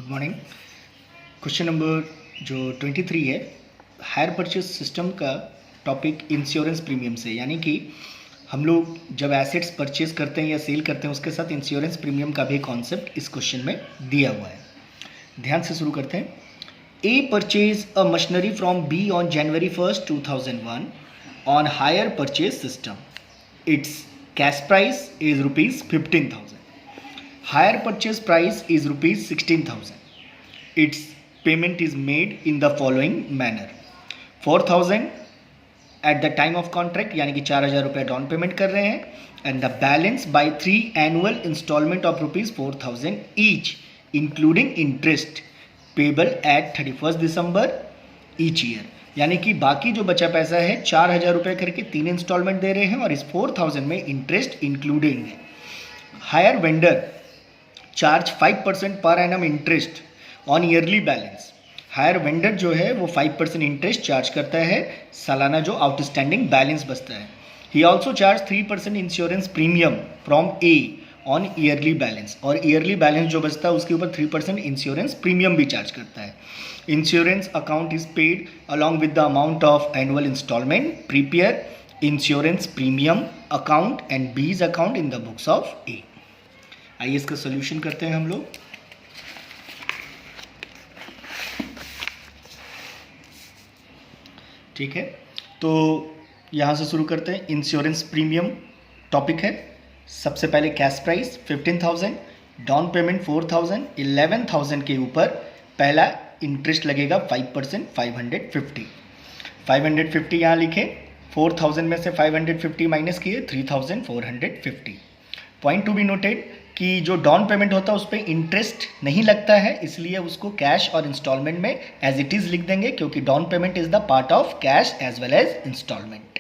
Good morning. Question number जो 23 है, higher purchase system का टॉपिक इंश्योरेंस प्रीमियम से, यानी कि हम लोग जब एसेट्स परचेज करते हैं या सेल करते हैं उसके साथ इंश्योरेंस प्रीमियम का भी कॉन्सेप्ट इस क्वेश्चन में दिया हुआ है। ध्यान से शुरू करते हैं। A purchase a machinery from B on January 1st 2001 on hire purchase system. Its cash price is ₹15,000. Hire purchase price is ₹16,000. Its payment is made in the following manner. 4,000 at the time of contract, यानी कि 4,000 रुपये down payment कर रहे हैं, and the balance bye 3 annual installment of ₹4,000 each, including interest payable at 31st December each year. यानी कि बाकी जो बचा पैसा है 4,000 रुपये करके 3 इंस्टॉलमेंट दे रहे हैं और इस 4,000 में इंटरेस्ट इंक्लूडिंग है. Higher vendor charge 5% per annum interest on yearly balance. Higher vendor जो है वो 5% इंटरेस्ट चार्ज करता है सालाना जो आउटस्टैंडिंग बैलेंस बचता है. He also charge 3% insurance premium from A on yearly balance, और ईयरली बैलेंस जो बचता है उसके ऊपर 3% इंश्योरेंस प्रीमियम भी चार्ज करता है. Insurance account is paid along with the amount of annual instalment. Prepare insurance premium account and B's account in the books of A. आइए इसका सोल्यूशन करते हैं हम लोग. ठीक है, तो यहाँ से शुरू करते हैं. इंश्योरेंस प्रीमियम टॉपिक है. सबसे पहले कैश प्राइस 15,000, डाउन पेमेंट 4,000, 11,000 के ऊपर पहला इंटरेस्ट लगेगा 5%, 550 यहाँ लिखे. 4,000 में से 550 माइनस किए 3,450. पॉइंट टू बी नोटेड कि जो डाउन पेमेंट होता है उस पर इंटरेस्ट नहीं लगता है, इसलिए उसको कैश और इंस्टॉलमेंट में एज इट इज़ लिख देंगे, क्योंकि down payment is the part of cash as well as instalment.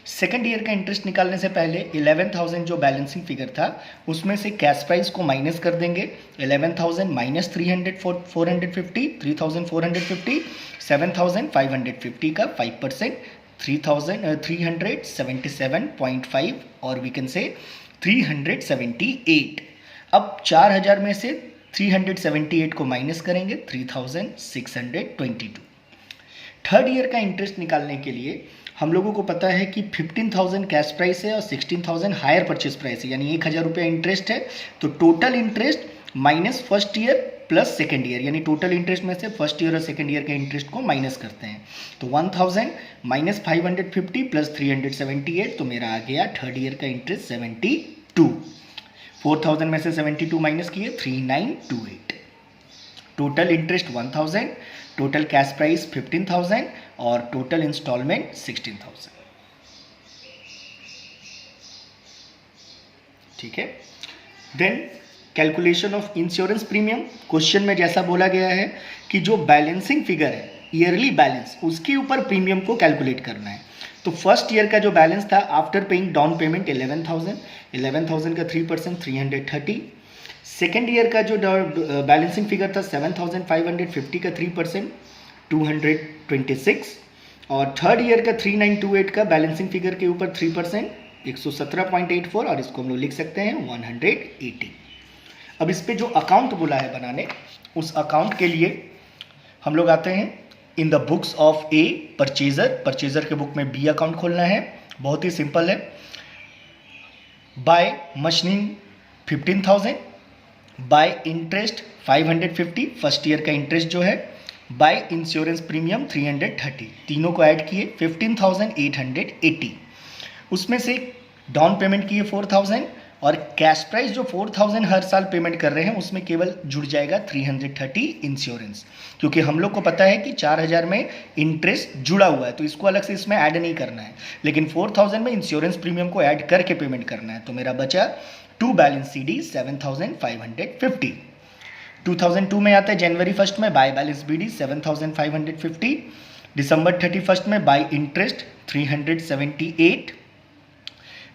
Second year का इंटरेस्ट निकालने से पहले 11,000 जो बैलेंसिंग फिगर था उसमें से कैश प्राइस को माइनस कर देंगे. 11,000 माइनस 3,450, 7,550 का 5%, 377.5, और वी कैन से 378. अब 4,000 में से 378 को माइनस करेंगे 3,622. थर्ड ईयर का इंटरेस्ट निकालने के लिए हम लोगों को पता है कि 15,000 कैश प्राइस है और 16,000 हायर परचेज प्राइस है, यानी 1,000 रुपये इंटरेस्ट है. तो total interest minus first year plus second year, यानी टोटल इंटरेस्ट में से फर्स्ट ईयर और सेकेंड ईयर के इंटरेस्ट को माइनस करते हैं. तो 1,000 माइनस 550 प्लस 378, तो मेरा आ गया थर्ड ईयर का इंटरेस्ट 72. 4,000 में से 72 माइनस किए 3,928. Total interest 1,000, total cash price 15,000 और टोटल इंस्टॉलमेंट 16,000. ठीक है. Then calculation of insurance premium. Question में जैसा बोला गया है कि जो बैलेंसिंग फिगर है ईयरली बैलेंस, उसके ऊपर प्रीमियम को कैलकुलेट करना है. तो फर्स्ट ईयर का जो बैलेंस था आफ्टर पेइंग डाउन पेमेंट 11,000 का 3% 330. सेकेंड ईयर का जो बैलेंसिंग फिगर था 7,550 का 3% 226, और थर्ड ईयर का 3,928 का बैलेंसिंग फिगर के ऊपर 3% 117.84, और इसको हम लोग लिख सकते हैं 180. अब इस पे जो अकाउंट बोला है बनाने, उस अकाउंट के लिए हम लोग आते हैं in the books of A. Purchaser के बुक में बी अकाउंट खोलना है. बहुत ही सिंपल है. By machining 15,000, by interest 550 first year का इंटरेस्ट जो है, बाय इंश्योरेंस प्रीमियम 330, तीनों को ऐड किए 15,880. उसमें से डाउन पेमेंट किए 4,000, और कैश प्राइस जो 4,000 हर साल पेमेंट कर रहे हैं उसमें केवल जुड़ जाएगा 330 इंश्योरेंस, क्योंकि हम लोग को पता है कि 4,000 में इंटरेस्ट जुड़ा हुआ है तो इसको अलग से इसमें ऐड नहीं करना है, लेकिन 4,000 में इंश्योरेंस प्रीमियम को ऐड करके पेमेंट करना है. तो मेरा बचा टू बैलेंस सी डी 7,550. 2002 में आता है जनवरी 1st में बाय बैलेंस बी डी 7,550. दिसंबर 31st में बाय इंटरेस्ट 378.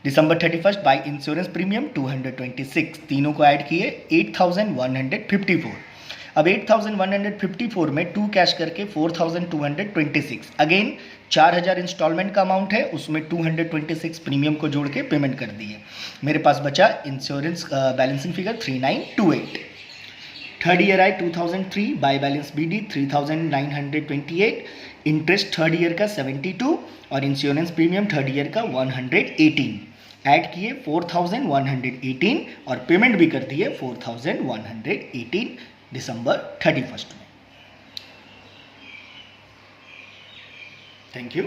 दिसंबर 31st बाय इंश्योरेंस प्रीमियम 226. तीनों को ऐड किए 8,154. अब 8,154 में 2 कैश करके 4,226. अगेन 4,000 इंस्टॉलमेंट का अमाउंट है, उसमें 226 प्रीमियम को जोड़ के पेमेंट कर दिए. मेरे पास बचा insurance balancing figure 3,928. Third year आए 2003, by balance BD 3928, interest third year का 72 और इंश्योरेंस प्रीमियम थर्ड ईयर का 118। ऐड किए 4118 और पेमेंट भी कर दिए 4118 दिसंबर 31 में। Thank you.